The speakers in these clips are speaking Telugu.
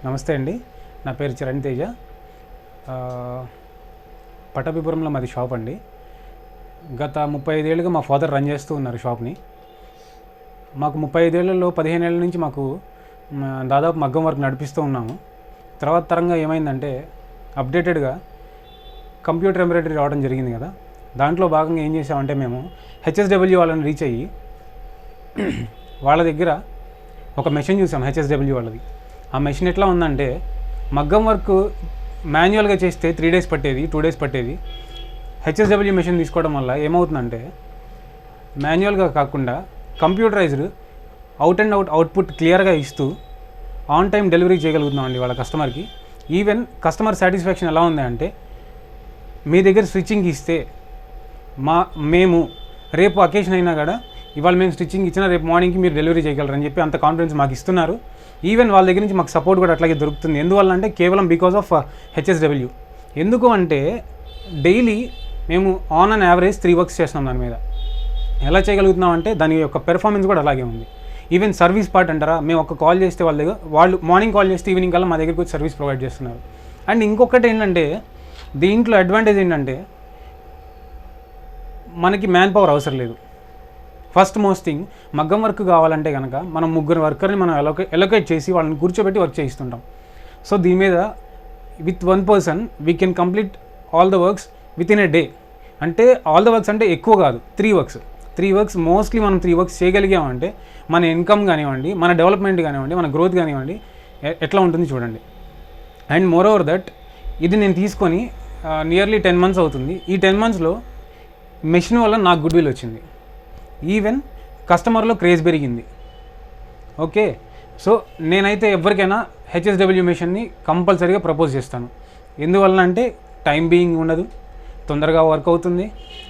నమస్తే అండి, నా పేరు చరణ్ తేజ. పట్టభిపురంలో మాది షాప్ అండి. గత 35 ఏళ్ళుగా మా ఫాదర్ రన్ చేస్తూ ఉన్నారు షాప్ని. మాకు 35 ఏళ్లలో 15 ఏళ్ళ నుంచి మాకు దాదాపు మగ్గం వర్క్ నడిపిస్తూ ఉన్నాము. తర్వాత తరంగా ఏమైందంటే అప్డేటెడ్గా కంప్యూటర్ ఎంబ్రాయిడరీ రావడం జరిగింది కదా. దాంట్లో భాగంగా ఏం చేసామంటే మేము హెచ్ఎస్డబ్ల్యూ వాళ్ళని రీచ్ అయ్యి వాళ్ళ దగ్గర ఒక మెషిన్ చూసాం, హెచ్ఎస్డబ్ల్యూ వాళ్ళది. ఆ మెషిన్ ఎట్లా ఉందంటే మగ్గం వర్క్ మాన్యువల్గా చేస్తే 3 days పట్టేది, 2 days పట్టేది. హెచ్ఎస్డబ్ల్యూ మెషిన్ తీసుకోవడం వల్ల ఏమవుతుందంటే మాన్యువల్గా కాకుండా కంప్యూటరైజ్డ్ అవుట్పుట్ క్లియర్గా ఇస్తూ ఆన్ టైం డెలివరీ చేయగలుగుతున్నామండి వాళ్ళ కస్టమర్కి. ఈవెన్ కస్టమర్ సాటిస్ఫాక్షన్ ఎలా ఉంది అంటే మీ దగ్గర స్టిచ్చింగ్ ఇస్తే మేము రేపు అకేషన్ అయినా కూడా ఇవాళ మేము స్టిచ్చింగ్ ఇచ్చినా రేపు మార్నింగ్కి మీరు డెలివరీ చేయగలరని చెప్పి అంత కాన్ఫిడెన్స్ మాకు ఇస్తున్నారు. ఈవెన్ వాళ్ళ దగ్గర నుంచి మాకు సపోర్ట్ కూడా అట్లాగే దొరుకుతుంది. ఎందువల్ల అంటే కేవలం బికాస్ ఆఫ్ హెచ్ఎస్డబ్ల్యూ. ఎందుకు అంటే డైలీ మేము ఆన్ అండ్ యావరేజ్ 3 works చేస్తున్నాం. దాని మీద ఎలా చేయగలుగుతున్నాం అంటే దాని యొక్క పెర్ఫార్మెన్స్ కూడా అలాగే ఉంది. ఈవెన్ సర్వీస్ పార్ట్ అంటారా, మేము ఒక కాల్ చేస్తే వాళ్ళ దగ్గర వాళ్ళు మార్నింగ్ కాల్ చేస్తే ఈవినింగ్ కల్లా మా దగ్గరికి వచ్చి సర్వీస్ ప్రొవైడ్ చేస్తున్నారు. అండ్ ఇంకొకటి ఏంటంటే దీంట్లో అడ్వాంటేజ్ ఏంటంటే మనకి మ్యాన్ పవర్ అవసరం లేదు. ఫస్ట్ మోస్ట్ థింగ్, మగ్గం వర్క్ కావాలంటే కనుక మనం 3 వర్కర్ని మనం ఎలొకేట్ చేసి వాళ్ళని కూర్చోబెట్టి వర్క్ చేయిస్తుంటాం. సో దీని మీద with 1 person we can complete all the works with in a day. అంటే ఆల్ ద వర్క్స్ అంటే ఎక్కువ కాదు, 3 works మోస్ట్లీ మనం 3 works చేయగలిగామంటే మన ఇన్కమ్ కానివ్వండి, మన డెవలప్మెంట్ కానివ్వండి, మన గ్రోత్ కానివ్వండి ఎట్లా ఉంటుంది చూడండి. అండ్ మోర్ ఓవర్ దట్ ఇది నేను తీసుకొని నియర్లీ 10 months అవుతుంది. ఈ 10 monthsలో మెషిన్ వల్ల నాకు గుడ్ విల్ వచ్చింది. ఈవెన్ కస్టమర్లో క్రేజ్ పెరిగింది. ఓకే, సో నేనైతే ఎవరికైనా హెచ్ఎస్డబ్ల్యూ మెషిన్ని కంపల్సరీగా ప్రపోజ్ చేస్తాను. ఎందువల్ల అంటే టైం బీయింగ్ ఉండదు, తొందరగా వర్క్ అవుతుంది.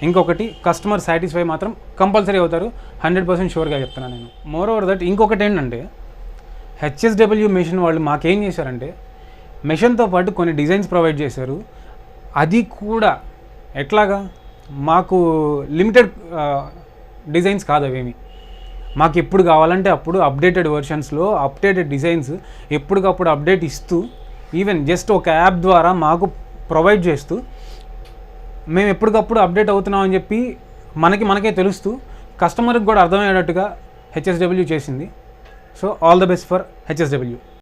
ఇంకొకటి కస్టమర్ సాటిస్ఫై మాత్రం కంపల్సరీ అవుతారు, 100% షూర్గా చెప్తున్నాను నేను. మోర్ ఓవర్ దట్ ఇంకొకటి ఏంటంటే హెచ్ఎస్డబ్ల్యూ మెషిన్ వాళ్ళు మాకేం చేశారంటే మెషిన్తో పాటు కొన్ని డిజైన్స్ ప్రొవైడ్ చేశారు. అది కూడా ఎట్లాగా, మాకు లిమిటెడ్ డిజైన్స్ కాదు అవేమి. మాకు ఎప్పుడు కావాలంటే అప్పుడు అప్డేటెడ్ వర్షన్స్లో అప్డేటెడ్ డిజైన్స్ ఎప్పటికప్పుడు అప్డేట్ ఇస్తూ ఈవెన్ జస్ట్ ఒక యాప్ ద్వారా మాకు ప్రొవైడ్ చేస్తూ మేము ఎప్పటికప్పుడు అప్డేట్ అవుతున్నామని చెప్పి మనకే తెలుస్తూ కస్టమర్కి కూడా అర్థమయ్యేటట్టుగా హెచ్ఎస్డబ్ల్యూ చేసింది. So all the best for HSW.